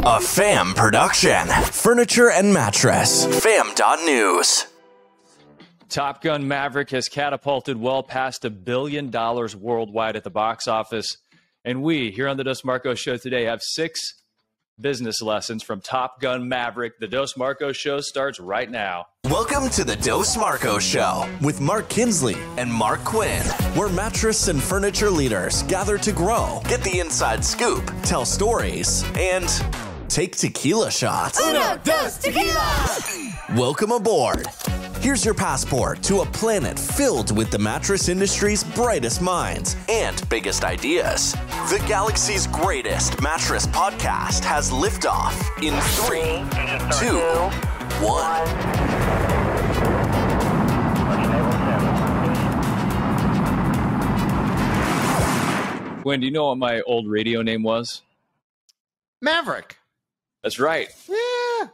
A FAM production. Furniture and mattress. FAM.news. Top Gun Maverick has catapulted well past $1 billion worldwide at the box office. And we, here on the Dos Marcos Show today, have 6 business lessons from Top Gun Maverick. The Dos Marcos Show starts right now. Welcome to the Dos Marcos Show with Mark Kinsley and Mark Quinn, where mattress and furniture leaders gather to grow, get the inside scoop, tell stories, and take tequila shots. Uno, dos, tequila! Welcome aboard. Here's your passport to a planet filled with the mattress industry's brightest minds and biggest ideas. The galaxy's greatest mattress podcast has liftoff in 3, 2, 1. Gwen, do you know what my old radio name was? Maverick. That's right. Yeah,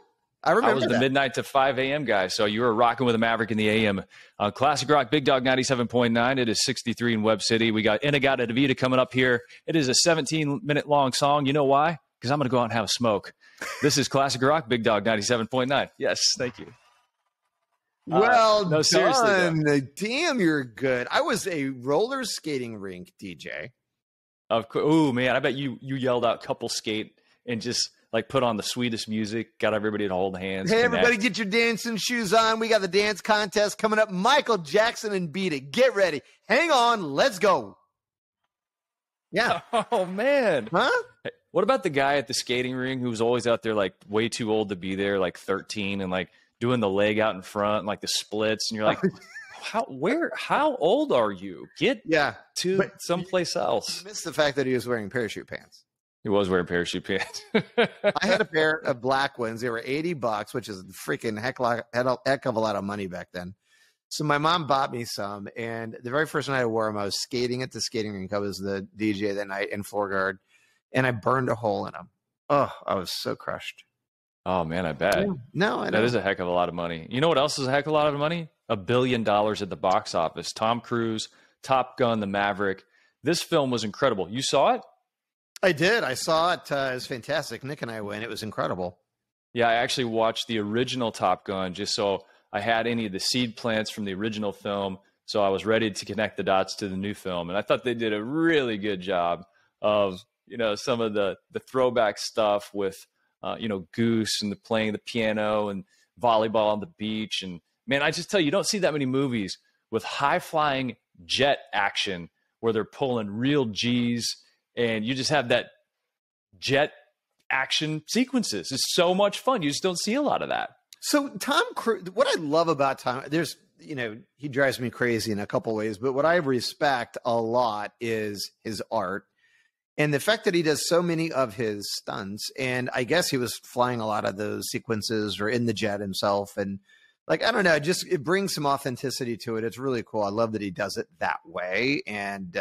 I remember I was the that. midnight to 5 a.m. guy, so you were rocking with a Maverick in the a.m. Classic Rock, Big Dog 97.9. It is 63 in Web City. We got Inagata Davida coming up here. It is a 17-minute long song. You know why? Because I'm going to go out and have a smoke. This is Classic Rock, Big Dog 97.9. Yes, thank you. Well no, seriously, done. Damn, you're good. I was a roller skating rink DJ. Of course. Oh, man, I bet you yelled out couple skate and just like put on the sweetest music, got everybody to hold hands. Hey, connect. everybody, get your dancing shoes on. We got the dance contest coming up. Michael Jackson and Beat It. Get ready. Hang on. Let's go. Yeah. Oh, man. Huh? Hey, what about the guy at the skating ring who was always out there like way too old to be there, like 13 and like doing the leg out in front and like the splits, and you're like, how old are you? Get to someplace else. You missed the fact that he was wearing parachute pants. He was wearing parachute pants. I had a pair of black ones. They were $80, which is a freaking heck of a lot of money back then. So my mom bought me some, and the very first night I wore them, I was skating at the skating rink. I was the DJ that night in floor guard, and I burned a hole in them. Oh, I was so crushed. Oh, man, I bet. Yeah. No, I know. That is a heck of a lot of money. You know what else is a heck of a lot of money? $1 billion at the box office. Tom Cruise, Top Gun, the Maverick. This film was incredible. You saw it? I did. I saw it. It was fantastic. Nick and I went. It was incredible. Yeah, I actually watched the original Top Gun just so I had any of the seed plants from the original film, so I was ready to connect the dots to the new film. And I thought they did a really good job of, some of the throwback stuff with, Goose and playing the piano and volleyball on the beach. And man, I just tell you, you don't see that many movies with high-flying jet action where they're pulling real G's, and you just have that jet action sequences. It's so much fun. You just don't see a lot of that. So Tom Cruise, what I love about Tom, he drives me crazy in a couple ways, but what I respect a lot is his art and the fact that he does so many of his stunts. And I guess he was flying a lot of those sequences or in the jet himself. And like, I don't know, it brings some authenticity to it. It's really cool. I love that he does it that way. And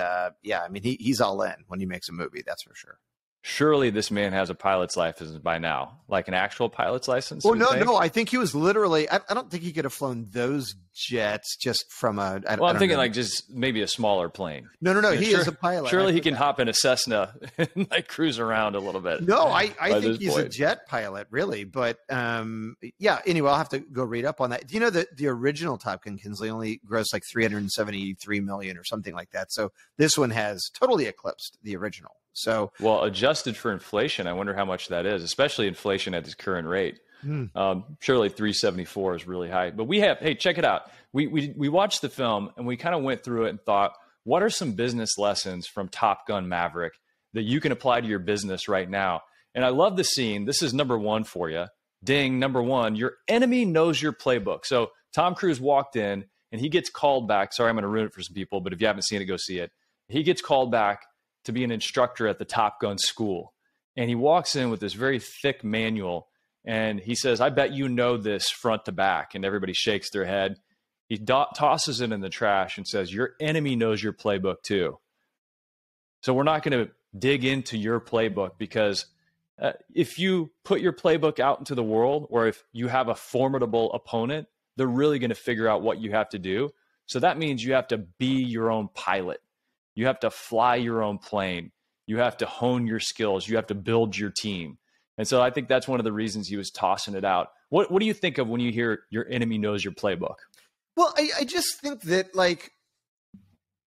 he's all in when he makes a movie. That's for sure. Surely this man has a pilot's license by now, like an actual pilot's license. Well, no. I think he was literally. I don't think he could have flown those jets just from a. I'm thinking like just maybe a smaller plane. No. He is a pilot. Surely he can hop in a Cessna and like cruise around a little bit. No, I think he's a jet pilot, really. But Anyway, I'll have to go read up on that. Do you know that the original Top Gun Kinsley only grossed like $373 million or something like that? So this one has totally eclipsed the original. So, well, adjusted for inflation, I wonder how much that is, especially inflation at this current rate. Surely 374 is really high. But check it out. We watched the film and we kind of went through it and thought, what are some business lessons from Top Gun Maverick that you can apply to your business right now? And I love the scene. This is number 1 for you. Ding, number 1, your enemy knows your playbook. So Tom Cruise walked in and he gets called back. Sorry, I'm going to ruin it for some people, but if you haven't seen it, go see it. He gets called back to be an instructor at the Top Gun school. And he walks in with this very thick manual and he says, I bet you know this front to back. And everybody shakes their head. He tosses it in the trash and says, your enemy knows your playbook too. So we're not going to dig into your playbook because if you put your playbook out into the world, or if you have a formidable opponent, they're really going to figure out what you have to do. So that means you have to be your own pilot. You have to fly your own plane. You have to hone your skills. You have to build your team. And so I think that's one of the reasons he was tossing it out. What do you think of when you hear your enemy knows your playbook? Well, I just think that, like,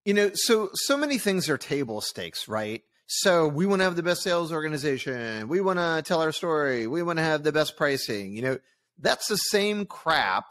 you know, so many things are table stakes, right? So we want to have the best sales organization. We want to tell our story. We want to have the best pricing. You know, that's the same crap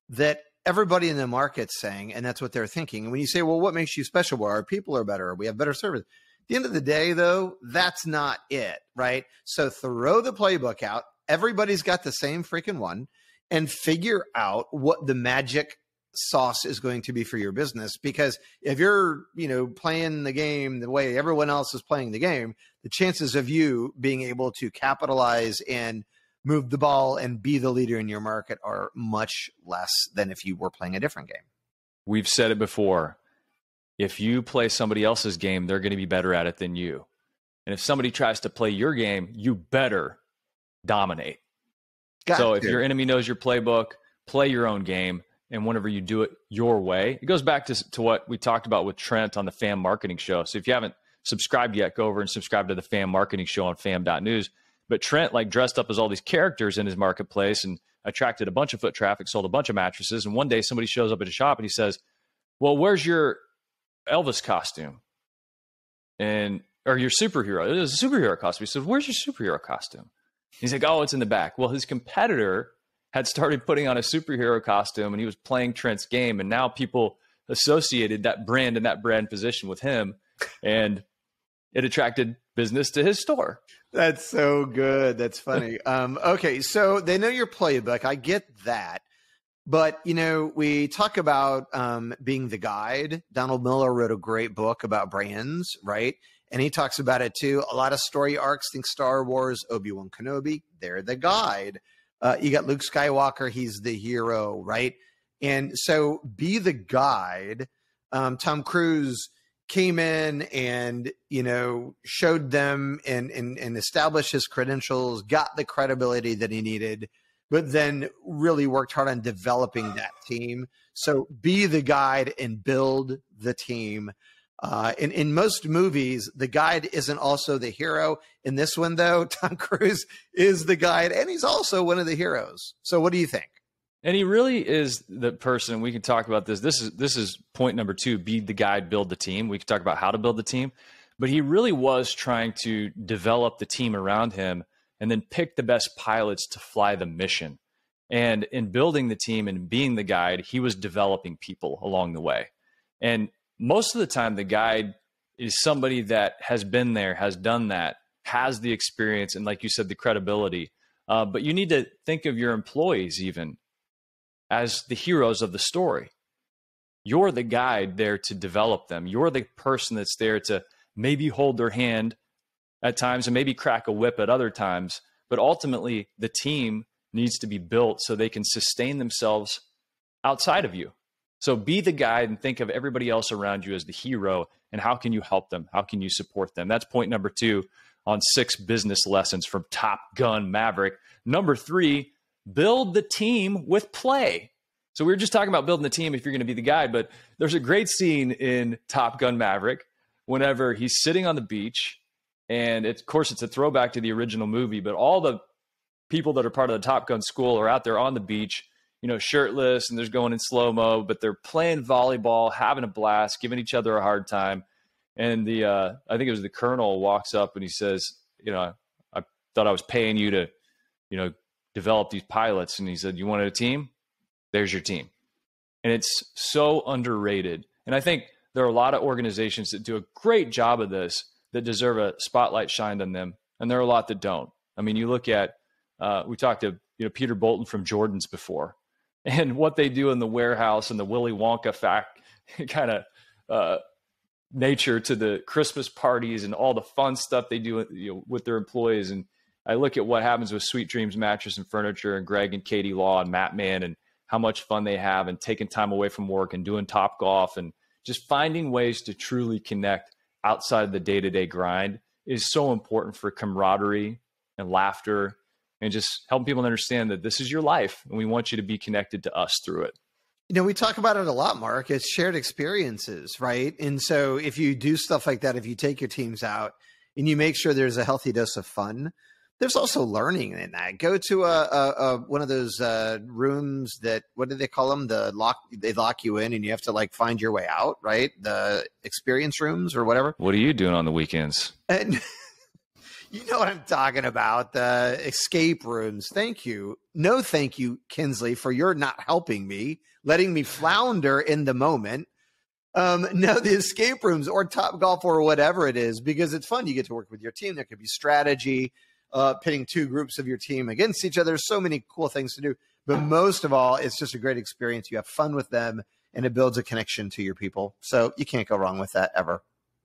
that everybody in the market's saying, and that's what they're thinking. And when you say, well, what makes you special? Well, our people are better. We have better service. At the end of the day, though, that's not it, right? So throw the playbook out. Everybody's got the same freaking one, and figure out what the magic sauce is going to be for your business. Because if you're, you know, playing the game the way everyone else is playing the game, the chances of you being able to capitalize and move the ball and be the leader in your market are much less than if you were playing a different game. We've said it before. If you play somebody else's game, they're going to be better at it than you. And if somebody tries to play your game, you better dominate. So if your enemy knows your playbook, play your own game. And whenever you do it your way, it goes back to what we talked about with Trent on the Fam Marketing Show. So if you haven't subscribed yet, go over and subscribe to the Fam Marketing Show on fam.news. But Trent, like, dressed up as all these characters in his marketplace and attracted a bunch of foot traffic, sold a bunch of mattresses. And one day somebody shows up at a shop and he says, well, where's your Elvis costume? Or your superhero? It was a superhero costume. He said, where's your superhero costume? He's like, oh, it's in the back. Well, his competitor had started putting on a superhero costume and he was playing Trent's game. And now people associated that brand and that brand position with him. And it attracted business to his store. That's so good. That's funny. Okay. So they know your playbook. I get that. But, you know, we talk about being the guide. Donald Miller wrote a great book about brands, right? And he talks about it too. A lot of story arcs, think Star Wars, Obi-Wan Kenobi, they're the guide. You got Luke Skywalker, he's the hero, right? And so be the guide. Tom Cruise came in and, you know, showed them and established his credentials, got the credibility that he needed, but then really worked hard on developing that team. So be the guide and build the team. In most movies, the guide isn't also the hero. In this one, though, Tom Cruise is the guide, and he's also one of the heroes. So what do you think? And he really is the person. We can talk about this. This is point number 2, be the guide, build the team. We can talk about how to build the team. But he really was trying to develop the team around him and then pick the best pilots to fly the mission. And in building the team and being the guide, he was developing people along the way. And most of the time, the guide is somebody that has been there, has done that, has the experience, and like you said, the credibility. But you need to think of your employees even as the heroes of the story. You're the guide there to develop them. You're the person that's there to maybe hold their hand at times and maybe crack a whip at other times. But ultimately, the team needs to be built so they can sustain themselves outside of you. So be the guide and think of everybody else around you as the hero, and how can you help them? How can you support them? That's point number 2 on 6 business lessons from Top Gun Maverick. Number 3, build the team with play. So we were just talking about building the team if you're going to be the guide, but there's a great scene in Top Gun Maverick whenever he's sitting on the beach, and of course it's a throwback to the original movie, but all the people that are part of the Top Gun school are out there on the beach, you know, shirtless, and they're going in slow-mo, but they're playing volleyball, having a blast, giving each other a hard time. And I think it was the colonel walks up and he says, you know, I thought I was paying you to, you know, develop these pilots. And he said, you wanted a team? There's your team. And it's so underrated. And I think there are a lot of organizations that do a great job of this that deserve a spotlight shined on them. And there are a lot that don't. I mean, you look at, we talked to, you know, Peter Bolton from Jordan's before, and what they do in the warehouse and the Willy Wonka kind of nature to the Christmas parties and all the fun stuff they do, you know, with their employees. And I look at what happens with Sweet Dreams Mattress and Furniture and Greg and Katie Law and Matt Mann and how much fun they have and taking time away from work and doing Top Golf and just finding ways to truly connect outside the day-to-day grind is so important for camaraderie and laughter and just helping people understand that this is your life and we want you to be connected to us through it. You know, we talk about it a lot, Mark. It's shared experiences, right? And so if you do stuff like that, if you take your teams out and you make sure there's a healthy dose of fun, There's also learning in that. Go to one of those rooms that, what do they call them? They lock you in and you have to like find your way out, right? The experience rooms or whatever. What are you doing on the weekends? And you know what I'm talking about, the escape rooms. Thank you. No, thank you, Kinsley, for your not helping me, letting me flounder in the moment. No, the escape rooms or Top Golf or whatever it is, because it's fun. You get to work with your team. There could be strategy, pitting two groups of your team against each other. There's so many cool things to do. But most of all, it's just a great experience. You have fun with them, and it builds a connection to your people. So you can't go wrong with that ever.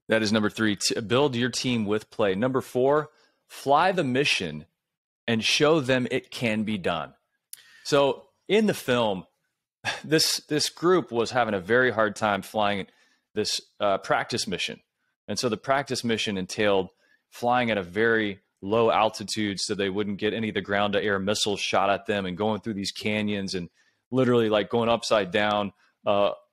That is number 3. Build your team with play. Number 4, fly the mission and show them it can be done. So in the film, this group was having a very hard time flying this practice mission. And so the practice mission entailed flying at a very low altitude so they wouldn't get any of the ground to air missiles shot at them, and going through these canyons and literally like going upside down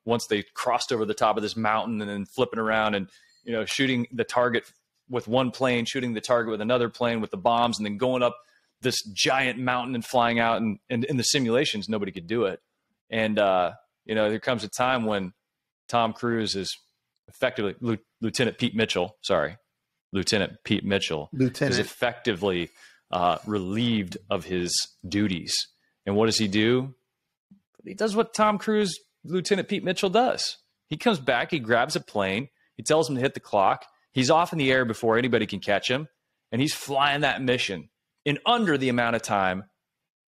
once they crossed over the top of this mountain, and then flipping around and, you know, shooting the target with one plane, shooting the target with another plane with the bombs, and then going up this giant mountain and flying out. And in the simulations, nobody could do it. And, you know, there comes a time when Tom Cruise is effectively Lieutenant Pete Mitchell is effectively relieved of his duties. And what does he do? He does what Tom Cruise, Lieutenant Pete Mitchell does. He comes back, he grabs a plane, he tells him to hit the clock. He's off in the air before anybody can catch him, and he's flying that mission in under the amount of time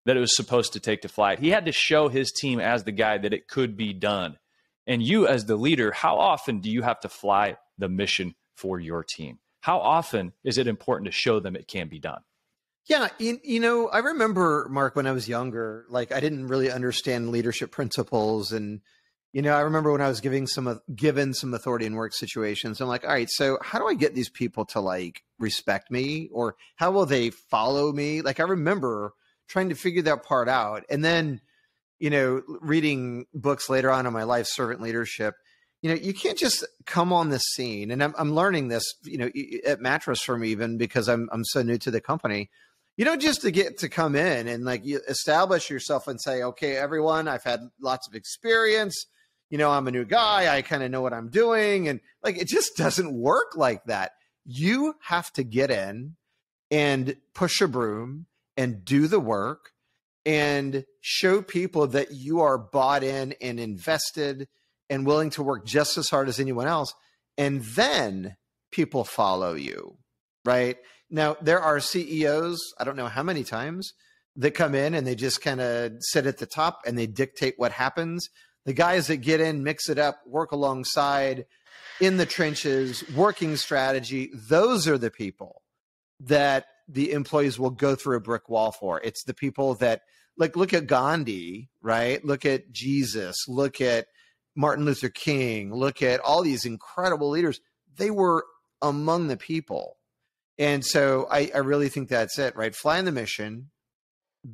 that it was supposed to take to fly it. He had to show his team as the guy that it could be done. And you as the leader, how often do you have to fly the mission for your team? How often is it important to show them it can be done? Yeah, you know, I remember, Mark, when I was younger, like I didn't really understand leadership principles. And, you know, I remember when I was given some authority in work situations, I'm like, all right, so how do I get these people to like respect me, or how will they follow me? Like I remember trying to figure that part out. And then, you know, reading books later on in my life, servant leadership, you know, you can't just come on the scene. And I'm learning this, you know, at Mattress Firm, even because I'm so new to the company. You don't just to get to come in and like you establish yourself and say, okay, everyone, I've had lots of experience. You know, I'm a new guy. I kind of know what I'm doing. And like, it just doesn't work like that. You have to get in and push a broom and do the work and show people that you are bought in and invested and willing to work just as hard as anyone else. And then people follow you, right? Now, there are CEOs, I don't know how many times, that come in and they just kind of sit at the top and they dictate what happens. The guys that get in, mix it up, work alongside in the trenches, working strategy, those are the people that the employees will go through a brick wall for. It's the people that, like, look at Gandhi, right? Look at Jesus, look at Martin Luther King, look at all these incredible leaders. They were among the people. And so I really think that's it, right? Fly the mission,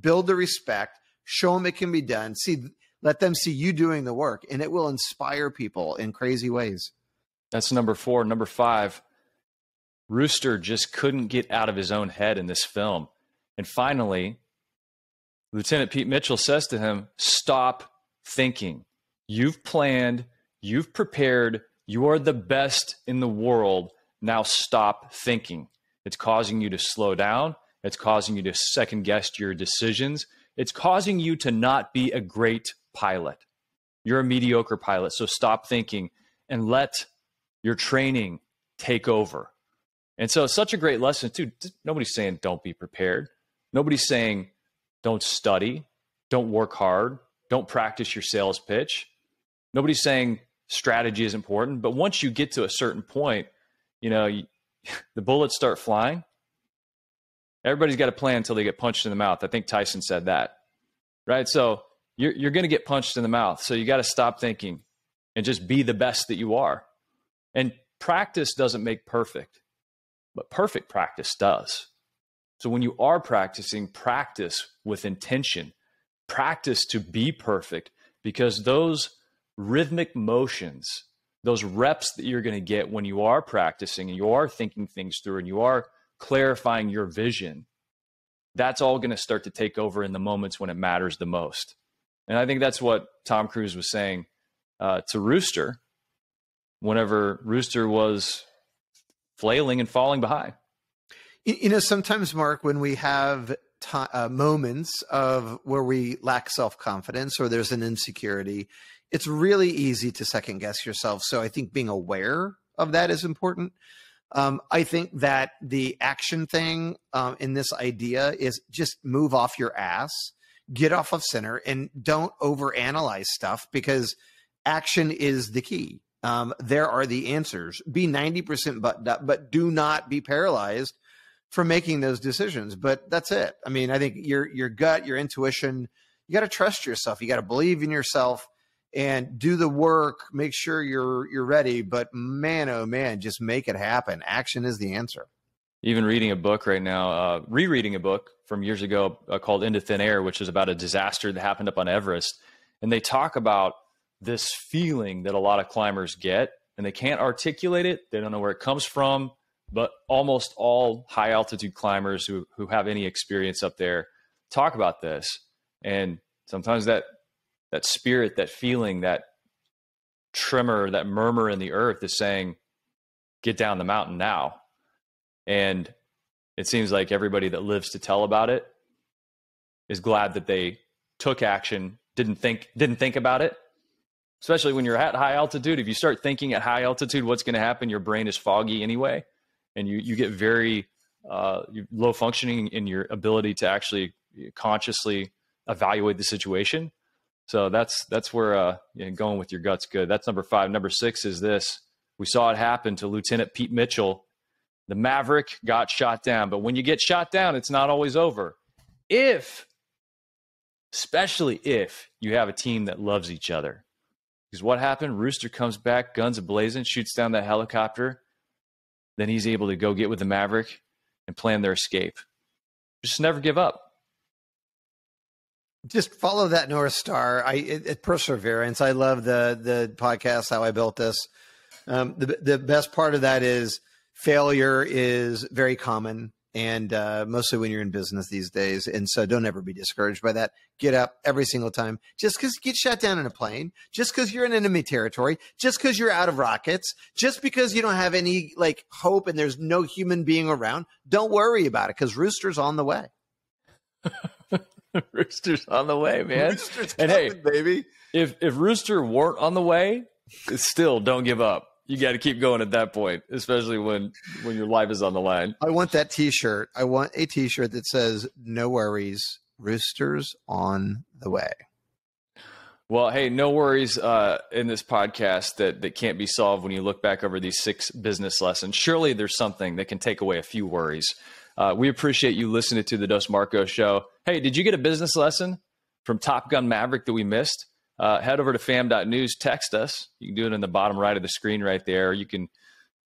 build the respect, show them it can be done. Let them see you doing the work, and it will inspire people in crazy ways. That's number 4. Number 5, Rooster just couldn't get out of his own head in this film. And finally, Lieutenant Pete Mitchell says to him, stop thinking. You've planned, you've prepared, you are the best in the world. Now stop thinking. It's causing you to slow down. It's causing you to second guess your decisions. It's causing you to not be a great pilot. You're a mediocre pilot. So stop thinking and let your training take over. And so it's such a great lesson too. Nobody's saying don't be prepared. Nobody's saying don't study, don't work hard, don't practice your sales pitch. Nobody's saying strategy is important. But once you get to a certain point, you know, the bullets start flying. Everybody's got a plan until they get punched in the mouth. I think Tyson said that, right? So you're going to get punched in the mouth. So you got to stop thinking and just be the best that you are. And practice doesn't make perfect, but perfect practice does. So when you are practicing, practice with intention, practice to be perfect, because those rhythmic motions, those reps that you're going to get when you are practicing and you are thinking things through and you are clarifying your vision, that's all going to start to take over in the moments when it matters the most. And I think that's what Tom Cruise was saying to Rooster whenever Rooster was flailing and falling behind. You know, sometimes, Mark, when we have moments of where we lack self-confidence or there's an insecurity, it's really easy to second guess yourself. So I think being aware of that is important. I think that the action thing in this idea is just move off your ass, get off of center, and don't overanalyze stuff, because action is the key. There are the answers. Be 90% buttoned up, but do not be paralyzed from making those decisions. But that's it. I mean, I think your gut, your intuition, you got to trust yourself. You got to believe in yourself and do the work. Make sure you're ready. But man, oh man, just make it happen. Action is the answer. Even reading a book right now, rereading a book from years ago called Into Thin Air, which is about a disaster that happened up on Everest. And they talk about this feeling that a lot of climbers get, and they can't articulate it. They don't know where it comes from, but almost all high altitude climbers who have any experience up there talk about this. And sometimes that spirit, that feeling, that tremor, that murmur in the earth is saying, get down the mountain now. And it seems like everybody that lives to tell about it is glad that they took action, didn't think about it. Especially when you're at high altitude. If you start thinking at high altitude what's going to happen, your brain is foggy anyway, and you get very low functioning in your ability to actually consciously evaluate the situation. So that's where going with your gut's good. That's number 5. Number 6 is this. We saw it happen to Lieutenant Pete Mitchell. The Maverick got shot down, but when you get shot down, it's not always over. Especially if you have a team that loves each other. Because what happened? Rooster comes back, guns ablazing, shoots down that helicopter. Then he's able to go get with the Maverick and plan their escape. Just never give up. Just follow that North Star. Perseverance. I love the podcast, How I Built This. The best part of that is failure is very common, and mostly when you're in business these days. And so don't ever be discouraged by that. Get up every single time. Just because you get shot down in a plane, just because you're in enemy territory, just because you're out of rockets, just because you don't have any hope and there's no human being around, don't worry about it, because Rooster's on the way. Rooster's on the way, man. Rooster's coming, baby. If Rooster weren't on the way, still don't give up. You got to keep going at that point, especially when your life is on the line. I want that T-shirt. I want a T-shirt that says, "No worries, Rooster's on the way." Well, hey, no worries in this podcast that can't be solved when you look back over these 6 business lessons. Surely there's something that can take away a few worries. We appreciate you listening to the Dos Marcos Show. Hey, did you get a business lesson from Top Gun Maverick that we missed? Head over to fam.news, text us. You can do it in the bottom right of the screen right there. You can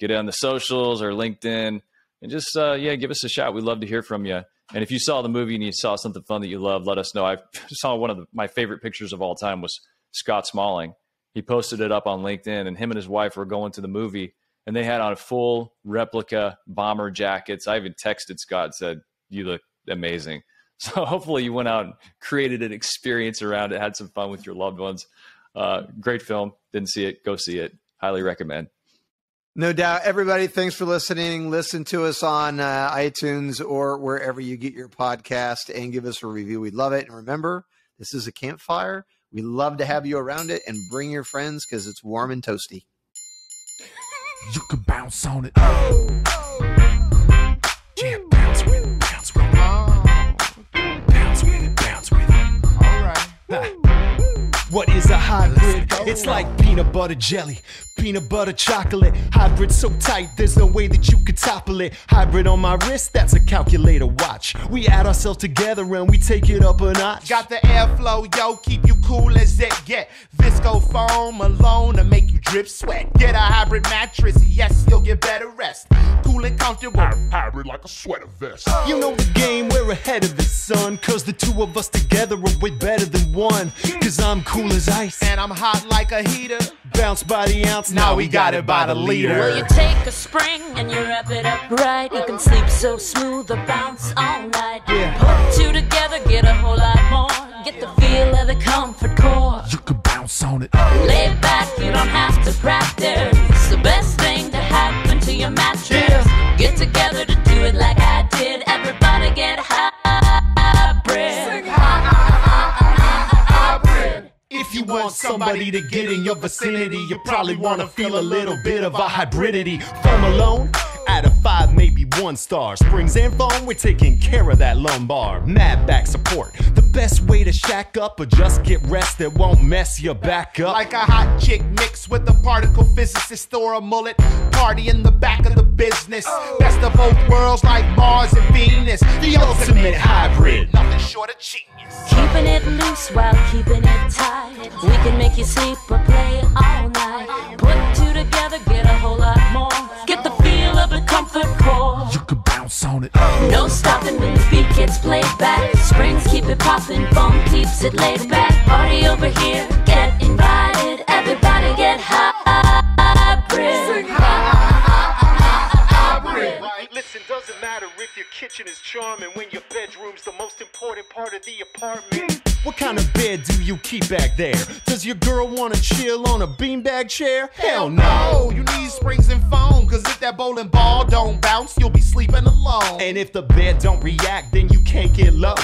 get it on the socials or LinkedIn, and just, give us a shout. We'd love to hear from you. And if you saw the movie and you saw something fun that you loved, let us know. I saw one of my favorite pictures of all time was Scott Smalling. He posted it up on LinkedIn, and him and his wife were going to the movie, and they had on full replica bomber jackets. I even texted Scott and said, "You look amazing." So hopefully you went out and created an experience around it, had some fun with your loved ones. Great film. Didn't see it. Go see it. Highly recommend. No doubt. Everybody, thanks for listening. Listen to us on iTunes or wherever you get your podcast, and give us a review. We'd love it. And remember, this is a campfire. We love to have you around it, and bring your friends, because it's warm and toasty. You can bounce on it. Yeah, bounce with it. Bounce with it. Bounce with it. Bounce with it. All right. What is a hybrid? It's like peanut butter jelly, peanut butter chocolate. Hybrid so tight, there's no way that you could topple it. Hybrid on my wrist, that's a calculator watch. We add ourselves together and we take it up a notch. Got the airflow, yo, keep you cool as it get. Visco foam alone to make you drip sweat. Get a hybrid mattress, yes, you'll get better rest. Cool and comfortable, hybrid like a sweater vest. You know the game, we're ahead of the sun, cause the two of us together are way better than one. Cause I'm cool as ice, and I'm hot like a heater. Bounce by the ounce, now we got it by the liter. Well, you take a spring and you wrap it up right. You can sleep so smooth or bounce all night. Put two together, get a whole lot more. Get the feel of the comfort core. You can bounce on it. Lay back, you don't have to practice. It's the best thing to happen to your mattress. Get together to do it like I did. Everybody get hybrid. Sing hybrid. If you want somebody to get in your vicinity, you probably want to feel a little bit of a hybridity. Foam alone, out of 5, maybe 1 star. Springs and foam, we're taking care of that lumbar. Mad back support, the best way to shack up or just get rest that won't mess your back up. Like a hot chick mixed with a particle physicist or a mullet. Party in the back of the business. Best of both worlds like Mars and Venus. The ultimate hybrid. Nothing short of genius. Keeping it loose while keeping it tight. We can make you sleep or play all night. Put two together, get a whole lot more. Get the feel of the comfort core. You can bounce on it. No stopping when the beat gets played back. Springs keep it popping, foam keeps it laid back. Party over here, get invited. Everybody get hybrid. Sing hybrid. Listen, doesn't matter if your kitchen is charming when your bedroom's the most important part of the apartment. What kind of bed do you keep back there? Does your girl wanna chill on a beanbag chair? Hell no. Oh, you need springs and foam, cause if that bowling ball don't bounce, you'll be sleeping alone. And if the bed don't react, then you can't get low.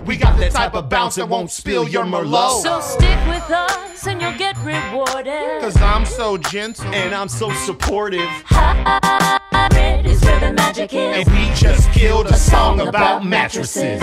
We got that type of bounce that won't spill your Merlot. So stick with us and you'll get rewarded. Cause I'm so gentle And I'm so supportive. Hybrid is where the magic is. and we just killed a song about mattresses.